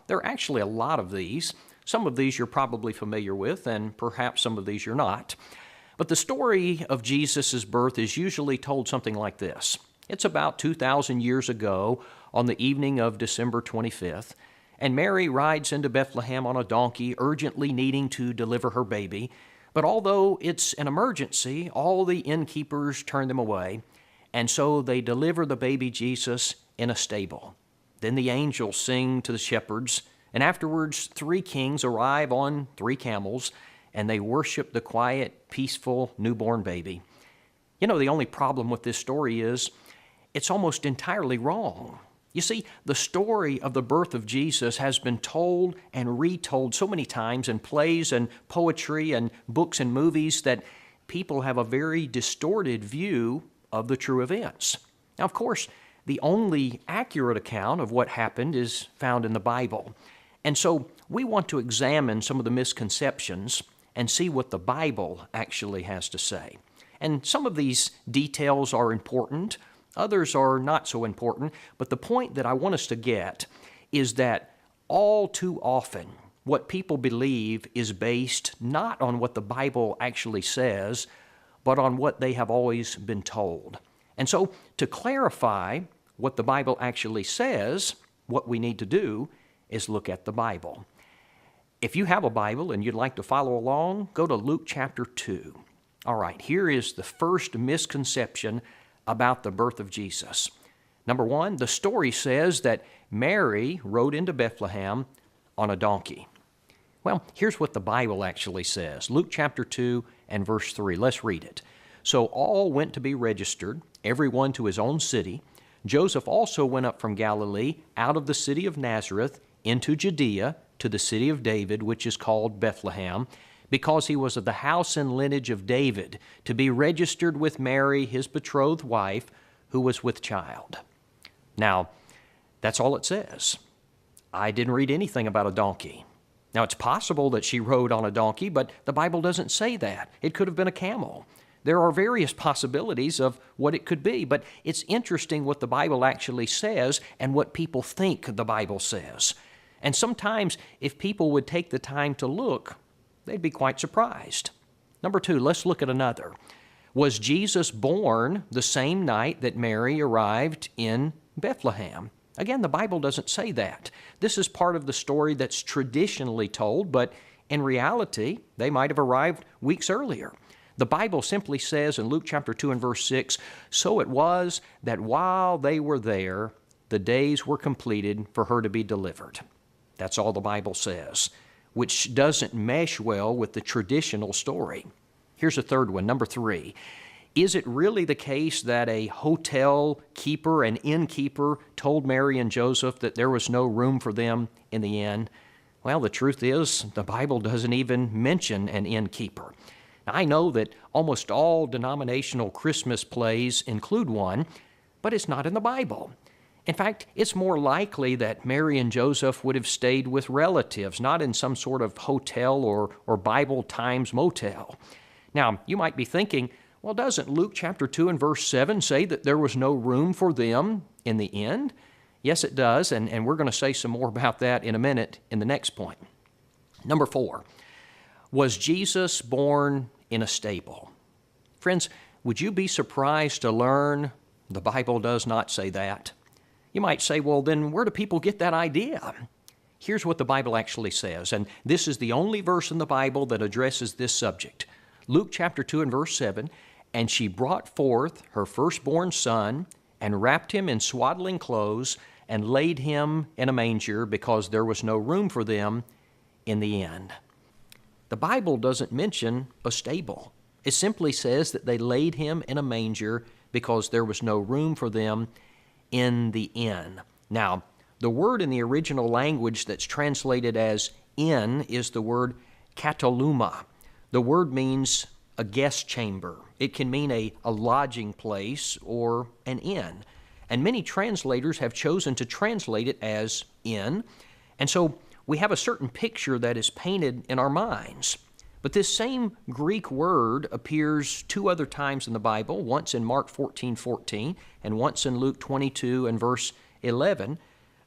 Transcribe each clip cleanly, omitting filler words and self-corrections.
there are actually a lot of these. Some of these you're probably familiar with, and perhaps some of these you're not. But the story of Jesus' birth is usually told something like this. It's about 2,000 years ago on the evening of December 25th, and Mary rides into Bethlehem on a donkey, urgently needing to deliver her baby. But although it's an emergency, all the innkeepers turn them away, and so they deliver the baby Jesus in a stable. Then the angels sing to the shepherds, and afterwards 3 kings arrive on 3 camels, and they worship the quiet, peaceful newborn baby. You know, the only problem with this story is it's almost entirely wrong. You see, the story of the birth of Jesus has been told and retold so many times in plays and poetry and books and movies that people have a very distorted view of the true events. Now, of course, the only accurate account of what happened is found in the Bible. And so we want to examine some of the misconceptions and see what the Bible actually has to say. And some of these details are important. Others are not so important, but the point that I want us to get is that all too often what people believe is based not on what the Bible actually says, but on what they have always been told. And so to clarify what the Bible actually says, what we need to do is look at the Bible. If you have a Bible and you'd like to follow along, go to Luke chapter 2. All right, here is the first misconception about the birth of Jesus. Number 1, the story says that Mary rode into Bethlehem on a donkey. Well, here's what the Bible actually says. Luke chapter 2 and verse 3. Let's read it. So all went to be registered, everyone to his own city. Joseph also went up from Galilee, out of the city of Nazareth, into Judea, to the city of David, which is called Bethlehem, because he was of the house and lineage of David, to be registered with Mary, his betrothed wife, who was with child. Now, that's all it says. I didn't read anything about a donkey. Now, it's possible that she rode on a donkey, but the Bible doesn't say that. It could have been a camel. There are various possibilities of what it could be, but it's interesting what the Bible actually says and what people think the Bible says. And sometimes, if people would take the time to look, they'd be quite surprised. Number 2, let's look at another. Was Jesus born the same night that Mary arrived in Bethlehem? Again, the Bible doesn't say that. This is part of the story that's traditionally told, but in reality, they might have arrived weeks earlier. The Bible simply says in Luke chapter 2 and verse 6, "So it was that while they were there, the days were completed for her to be delivered." That's all the Bible says, which doesn't mesh well with the traditional story. Here's a third one, number 3. Is it really the case that a hotel keeper, an innkeeper, told Mary and Joseph that there was no room for them in the inn? Well, the truth is, the Bible doesn't even mention an innkeeper. Now, I know that almost all denominational Christmas plays include one, but it's not in the Bible. In fact, it's more likely that Mary and Joseph would have stayed with relatives, not in some sort of hotel or Bible Times motel. Now, you might be thinking, well, doesn't Luke chapter 2 and verse 7 say that there was no room for them in the inn? Yes, it does, and we're going to say some more about that in a minute in the next point. Number 4, was Jesus born in a stable? Friends, would you be surprised to learn the Bible does not say that? You might say, well, then where do people get that idea? Here's what the Bible actually says, and this is the only verse in the Bible that addresses this subject. Luke chapter 2 and verse 7, "And she brought forth her firstborn son, and wrapped him in swaddling clothes, and laid him in a manger, because there was no room for them in the inn." The Bible doesn't mention a stable. It simply says that they laid him in a manger because there was no room for them in the inn. Now, the word in the original language that's translated as inn is the word kataluma. The word means a guest chamber. It can mean a lodging place or an inn. And many translators have chosen to translate it as inn. And so we have a certain picture that is painted in our minds. But this same Greek word appears 2 other times in the Bible, once in Mark 14:14 and once in Luke 22 and verse 11.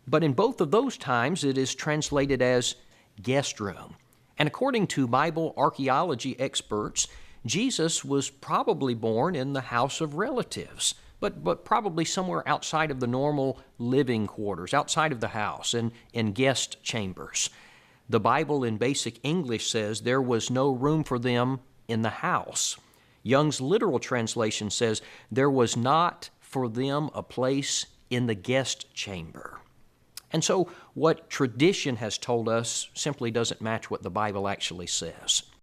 But in both of those times, it is translated as guest room. And according to Bible archaeology experts, Jesus was probably born in the house of relatives, but probably somewhere outside of the normal living quarters, outside of the house, in guest chambers. The Bible in basic English says there was no room for them in the house. Young's literal translation says there was not for them a place in the guest chamber. And so what tradition has told us simply doesn't match what the Bible actually says.